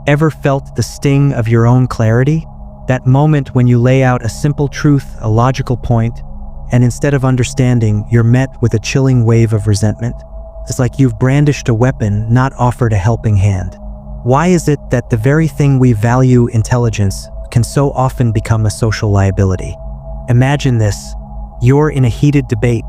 Ever felt the sting of your own clarity? That moment when you lay out a simple truth, a logical point, and instead of understanding, you're met with a chilling wave of resentment? It's like you've brandished a weapon, not offered a helping hand. Why is it that the very thing we value, intelligence, can so often become a social liability? Imagine this. You're in a heated debate,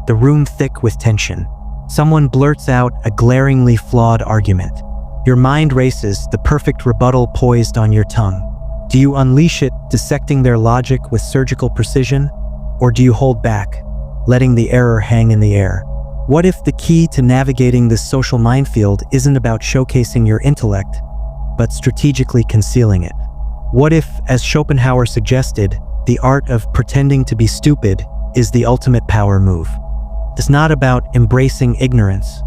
the room thick with tension. Someone blurts out a glaringly flawed argument. Your mind races, the perfect rebuttal poised on your tongue. Do you unleash it, dissecting their logic with surgical precision? Or do you hold back, letting the error hang in the air? What if the key to navigating this social minefield isn't about showcasing your intellect, but strategically concealing it? What if, as Schopenhauer suggested, the art of pretending to be stupid is the ultimate power move? It's not about embracing ignorance.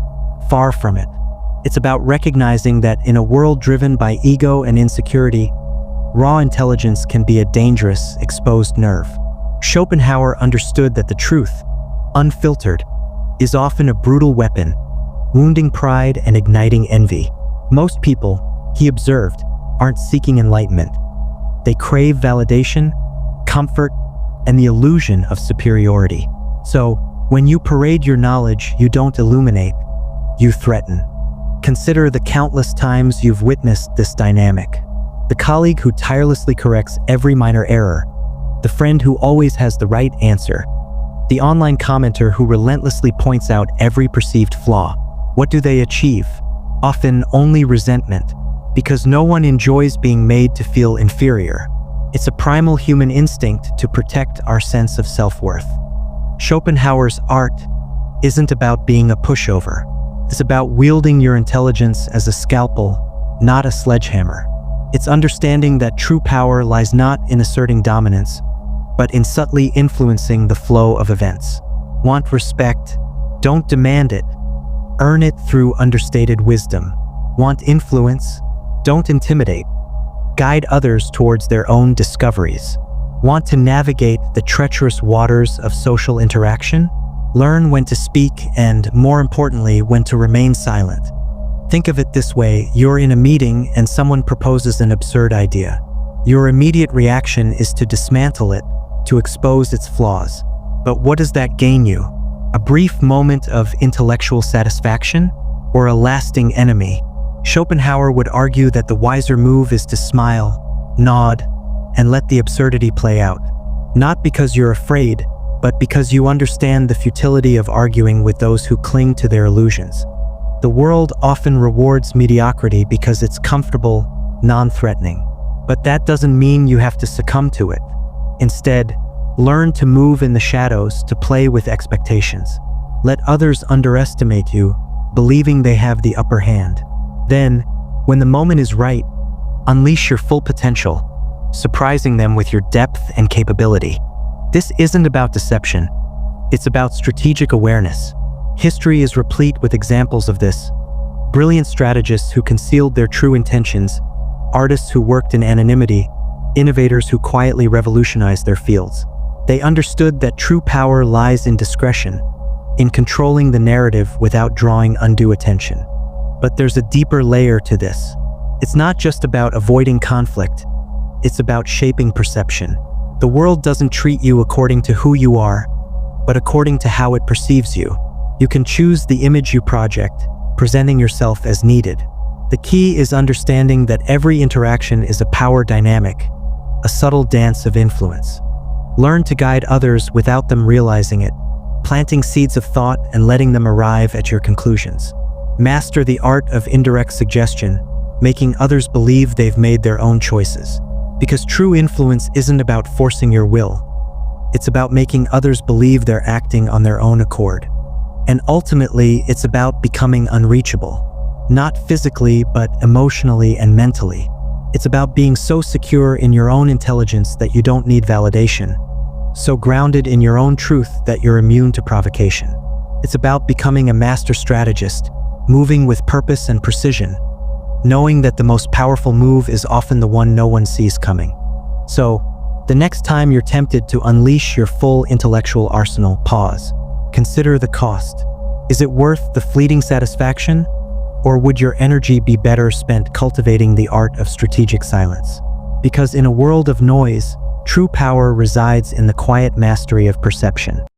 Far from it. It's about recognizing that in a world driven by ego and insecurity, raw intelligence can be a dangerous, exposed nerve. Schopenhauer understood that the truth, unfiltered, is often a brutal weapon, wounding pride and igniting envy. Most people, he observed, aren't seeking enlightenment. They crave validation, comfort, and the illusion of superiority. So, when you parade your knowledge, you don't illuminate, you threaten. Consider the countless times you've witnessed this dynamic. The colleague who tirelessly corrects every minor error, the friend who always has the right answer, the online commenter who relentlessly points out every perceived flaw. What do they achieve? Often only resentment, because no one enjoys being made to feel inferior. It's a primal human instinct to protect our sense of self-worth. Schopenhauer's art isn't about being a pushover. It's about wielding your intelligence as a scalpel, not a sledgehammer. It's understanding that true power lies not in asserting dominance, but in subtly influencing the flow of events. Want respect? Don't demand it. Earn it through understated wisdom. Want influence? Don't intimidate. Guide others towards their own discoveries. Want to navigate the treacherous waters of social interaction? Learn when to speak and, more importantly, when to remain silent. Think of it this way: you're in a meeting and someone proposes an absurd idea. Your immediate reaction is to dismantle it, to expose its flaws. But what does that gain you? A brief moment of intellectual satisfaction, or a lasting enemy? Schopenhauer would argue that the wiser move is to smile, nod, and let the absurdity play out. Not because you're afraid, but because you understand the futility of arguing with those who cling to their illusions. The world often rewards mediocrity because it's comfortable, non-threatening. But that doesn't mean you have to succumb to it. Instead, learn to move in the shadows, to play with expectations. Let others underestimate you, believing they have the upper hand. Then, when the moment is right, unleash your full potential, surprising them with your depth and capability. This isn't about deception. It's about strategic awareness. History is replete with examples of this. Brilliant strategists who concealed their true intentions, artists who worked in anonymity, innovators who quietly revolutionized their fields. They understood that true power lies in discretion, in controlling the narrative without drawing undue attention. But there's a deeper layer to this. It's not just about avoiding conflict. It's about shaping perception. The world doesn't treat you according to who you are, but according to how it perceives you. You can choose the image you project, presenting yourself as needed. The key is understanding that every interaction is a power dynamic, a subtle dance of influence. Learn to guide others without them realizing it, planting seeds of thought and letting them arrive at your conclusions. Master the art of indirect suggestion, making others believe they've made their own choices. Because true influence isn't about forcing your will. It's about making others believe they're acting on their own accord. And ultimately, it's about becoming unreachable. Not physically, but emotionally and mentally. It's about being so secure in your own intelligence that you don't need validation. So grounded in your own truth that you're immune to provocation. It's about becoming a master strategist, moving with purpose and precision, knowing that the most powerful move is often the one no one sees coming. So, the next time you're tempted to unleash your full intellectual arsenal, pause. Consider the cost. Is it worth the fleeting satisfaction? Or would your energy be better spent cultivating the art of strategic silence? Because in a world of noise, true power resides in the quiet mastery of perception.